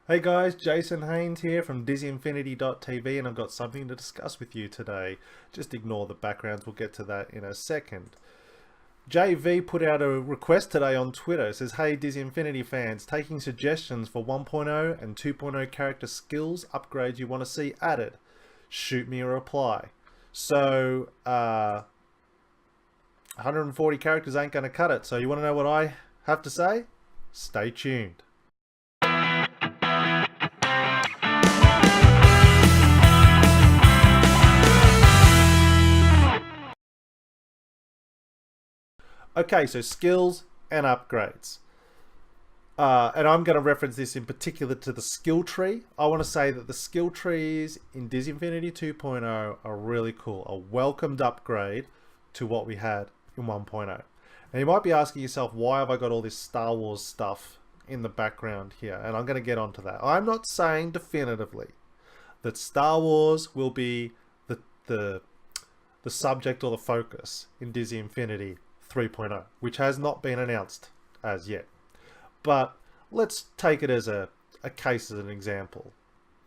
Hey guys, Jason Haynes here from DizzyInfinity.tv, and I've got something to discuss with you today. Just ignore the backgrounds, we'll get to that in a second. JV put out a request today on Twitter. It says, hey Dizzy Infinity fans, taking suggestions for 1.0 and 2.0 character skills upgrades you want to see added. Shoot me a reply. So, 140 characters ain't going to cut it. So you want to know what I have to say? Stay tuned. Okay, so skills and upgrades. And I'm going to reference this in particular to the skill tree. I want to say that the skill trees in Dizzy Infinity 2.0 are really cool. A welcomed upgrade to what we had in 1.0. Now you might be asking yourself, why have I got all this Star Wars stuff in the background here? And I'm going to get onto that. I'm not saying definitively that Star Wars will be the subject or the focus in Dizzy Infinity 3.0, which has not been announced as yet. But let's take it as a case as an example.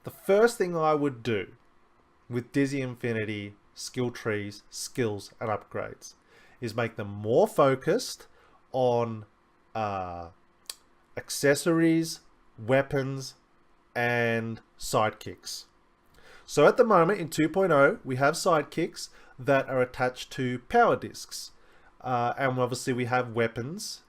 The first thing I would do with Dizzy Infinity skill trees, skills, and upgrades is make them more focused on accessories, weapons, and sidekicks. So at the moment in 2.0, we have sidekicks that are attached to power discs. And obviously we have weapons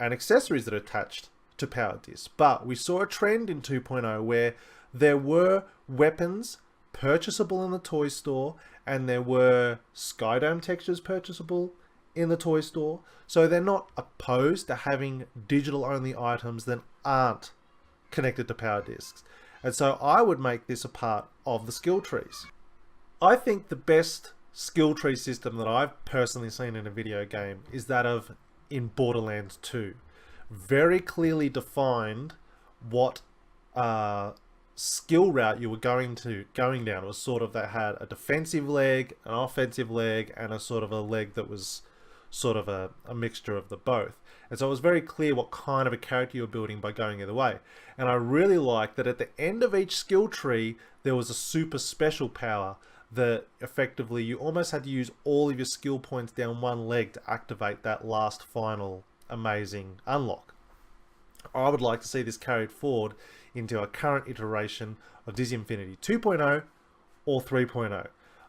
and accessories that are attached to power discs. But we saw a trend in 2.0 where there were weapons purchasable in the toy store and there were Skydome textures purchasable in the toy store. So they're not opposed to having digital only items that aren't connected to power discs. And so I would make this a part of the skill trees. I think the best skill tree system that I've personally seen in a video game is that of in Borderlands 2. Very clearly defined what skill route you were going down. It was sort of that had a defensive leg, an offensive leg, and a sort of a leg that was sort of a mixture of the both. And so it was very clear what kind of a character you were building by going either way. And I really liked that at the end of each skill tree there was a super special power that effectively you almost had to use all of your skill points down one leg to activate that last final amazing unlock. I would like to see this carried forward into a current iteration of Dizzy Infinity 2.0 or 3.0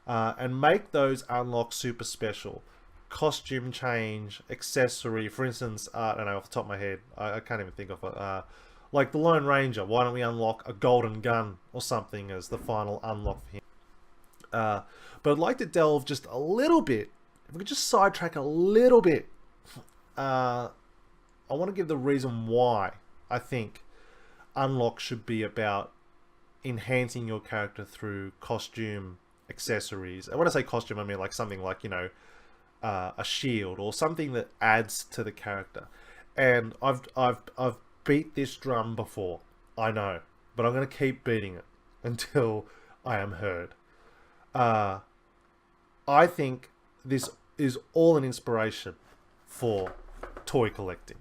and make those unlocks super special. Costume change, accessory, for instance, I don't know off the top of my head, I can't even think of it. Like the Lone Ranger, why don't we unlock a golden gun or something as the final unlock for him? But I'd like to delve just a little bit, if we could just sidetrack a little bit. I want to give the reason why I think unlock should be about enhancing your character through costume, accessories. And when I say costume, I mean like something like, you know, a shield or something that adds to the character. And I've beat this drum before, I know, but I'm going to keep beating it until I am heard. I think this is all an inspiration for toy collecting.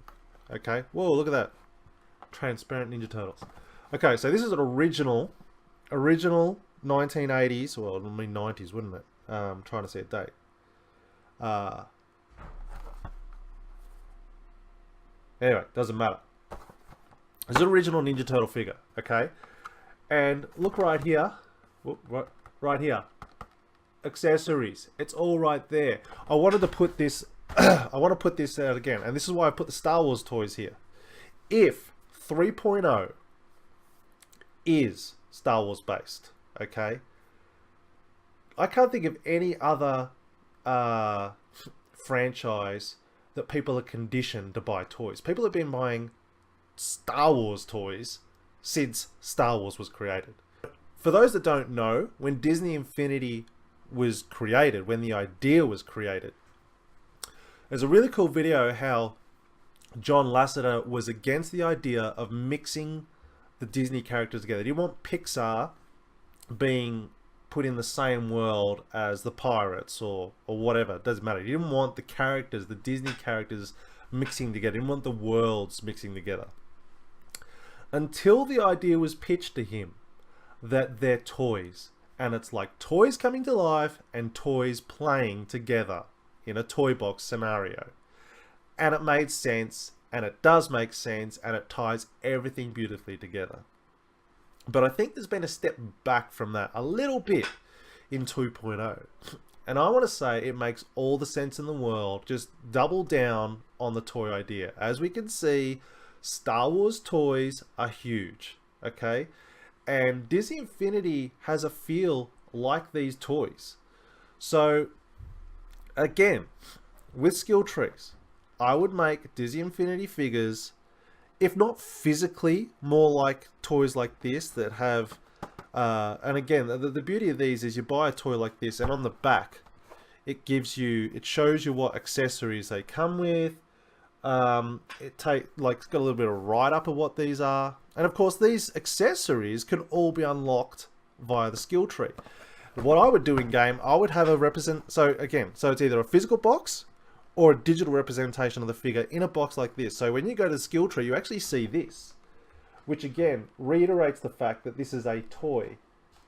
Okay, whoa, look at that. Transparent Ninja Turtles. Okay, so this is an original 1980s, well, I mean 90s, wouldn't it? I'm trying to see a date. Anyway, doesn't matter. It's an original Ninja Turtle figure, okay? And look right here. Whoop, right here. Accessories. It's all right there. I wanted to put this I want to put this out again, and this is why I put the Star Wars toys here. If 3.0 is Star Wars based, okay, I can't think of any other franchise that people are conditioned to buy toys. People have been buying Star Wars toys since Star Wars was created. For those that don't know, when Disney Infinity was created, when the idea was created, there's a really cool video how John Lasseter was against the idea of mixing the Disney characters together. He didn't want Pixar being put in the same world as the pirates or whatever. It doesn't matter. He didn't want the characters, the Disney characters, mixing together. He didn't want the worlds mixing together. until the idea was pitched to him that they're toys. And it's like toys coming to life and toys playing together in a toy box scenario. And it made sense, and it does make sense, and it ties everything beautifully together. But I think there's been a step back from that a little bit in 2.0. And I want to say it makes all the sense in the world. Just double down on the toy idea. As we can see, Star Wars toys are huge, okay? And Disney Infinity has a feel like these toys. So, again, with skill trees, I would make Disney Infinity figures, if not physically, more like toys like this that have... and again, the beauty of these is you buy a toy like this, and on the back, it shows you what accessories they come with. It's got a little bit of write-up of what these are. And of course, these accessories can all be unlocked via the skill tree. What I would do in game, I would have so it's either a physical box or a digital representation of the figure in a box like this. So when you go to the skill tree, you actually see this, which again reiterates the fact that this is a toy.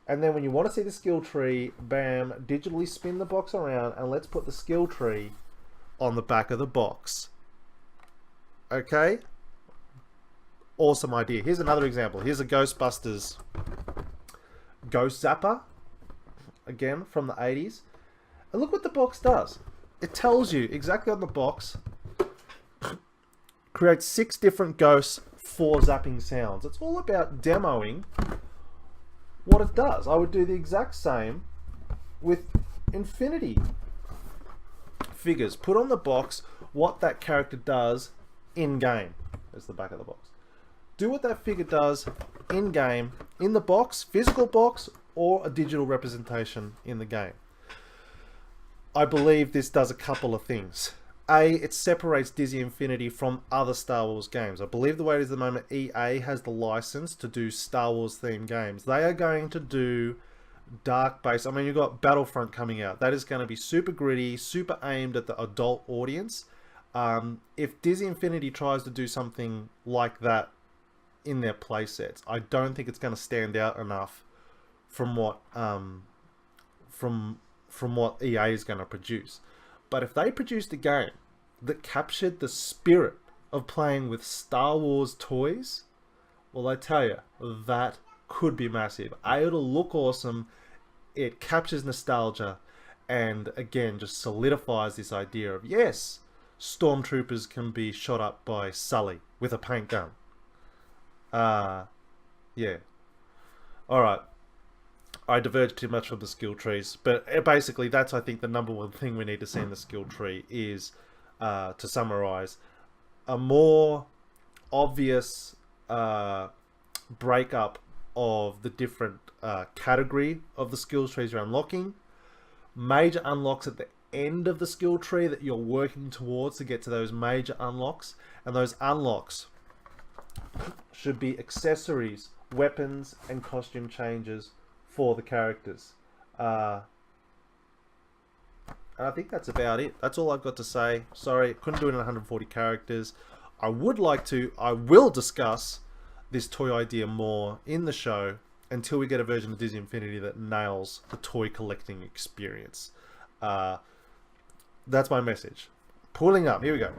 And then when you want to see the skill tree, bam, digitally spin the box around, and let's put the skill tree on the back of the box. Okay? Awesome idea. Here's another example. Here's a Ghostbusters Ghost Zapper, again from the 80s. And look what the box does. It tells you exactly on the box, creates 6 different ghosts, 4 zapping sounds. It's all about demoing what it does. I would do the exact same with Infinity figures. Put on the box what that character does in game. There's the back of the box. Do what that figure does in game, in the box, physical box, or a digital representation in the game. I believe this does a couple of things. A, it separates Disney Infinity from other Star Wars games. I believe the way it is at the moment, EA has the license to do Star Wars themed games. They are going to do dark-based. I mean, you've got Battlefront coming out. That is going to be super gritty, super aimed at the adult audience. If Disney Infinity tries to do something like that in their playsets, I don't think it's going to stand out enough from what from what EA is going to produce. But if they produced a game that captured the spirit of playing with Star Wars toys, well, I tell you, that could be massive. It'll look awesome. It captures nostalgia, and again, just solidifies this idea of, yes, stormtroopers can be shot up by Sully with a paint gun. Yeah. Alright. I diverged too much from the skill trees, but basically that's, I think, the number one thing we need to see in the skill tree is, to summarize, a more obvious breakup of the different category of the skills trees you're unlocking, major unlocks at the end of the skill tree that you're working towards to get to those major unlocks, and those unlocks should be accessories, weapons, and costume changes for the characters. And I think that's about it. That's all I've got to say. Sorry, couldn't do it in 140 characters. I will discuss this toy idea more in the show until we get a version of Disney Infinity that nails the toy collecting experience. That's my message. Pulling up, here we go.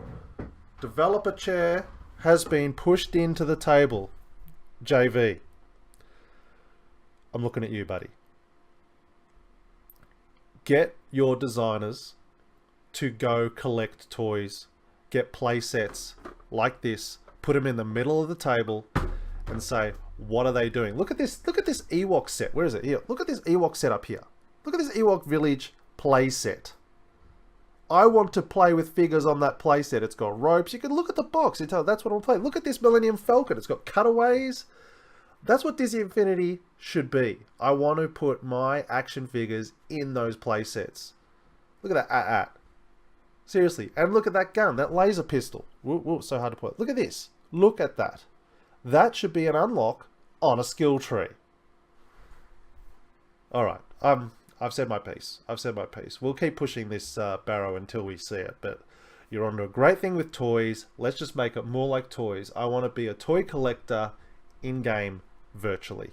Developer chair has been pushed into the table. JV. I'm looking at you, buddy. Get your designers to go collect toys. Get play sets like this. Put them in the middle of the table and say, what are they doing? Look at this Ewok set. Where is it? Here. Look at this Ewok set up here. Look at this Ewok Village play set. I want to play with figures on that play set. It's got ropes. You can look at the box. You tell that's what I'm playing. Look at this Millennium Falcon. It's got cutaways. That's what Disney Infinity should be. I want to put my action figures in those play sets. Look at that. Seriously. And look at that gun, that laser pistol. Whoa, so hard to put. Look at this. Look at that. That should be an unlock on a skill tree. Alright. I've said my piece. We'll keep pushing this barrow until we see it. But you're onto a great thing with toys. Let's just make it more like toys. I want to be a toy collector in-game virtually.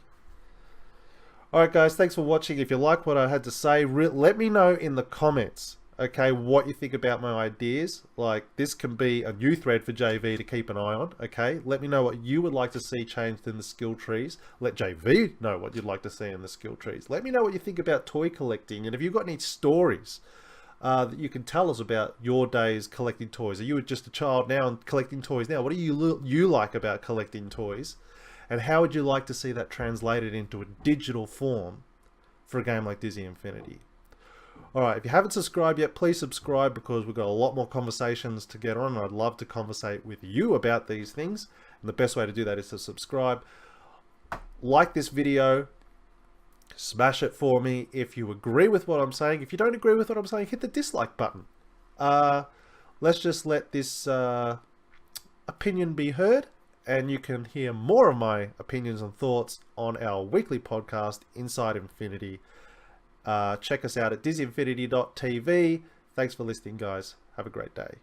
Alright guys, thanks for watching. If you like what I had to say, let me know in the comments, okay, what you think about my ideas. Like, this can be a new thread for JV to keep an eye on, okay? Let me know what you would like to see changed in the skill trees. Let JV know what you'd like to see in the skill trees. Let me know what you think about toy collecting, and if you've got any stories that you can tell us about your days collecting toys. Are you just a child now and collecting toys now? What do you like about collecting toys? And how would you like to see that translated into a digital form for a game like Dizzy Infinity? Alright, if you haven't subscribed yet, please subscribe, because we've got a lot more conversations to get on, and I'd love to conversate with you about these things. And the best way to do that is to subscribe. Like this video, smash it for me if you agree with what I'm saying. If you don't agree with what I'm saying, hit the dislike button. Let's just let this opinion be heard. And you can hear more of my opinions and thoughts on our weekly podcast, Inside Infinity. Check us out at dizzyinfinity.tv. Thanks for listening, guys. Have a great day.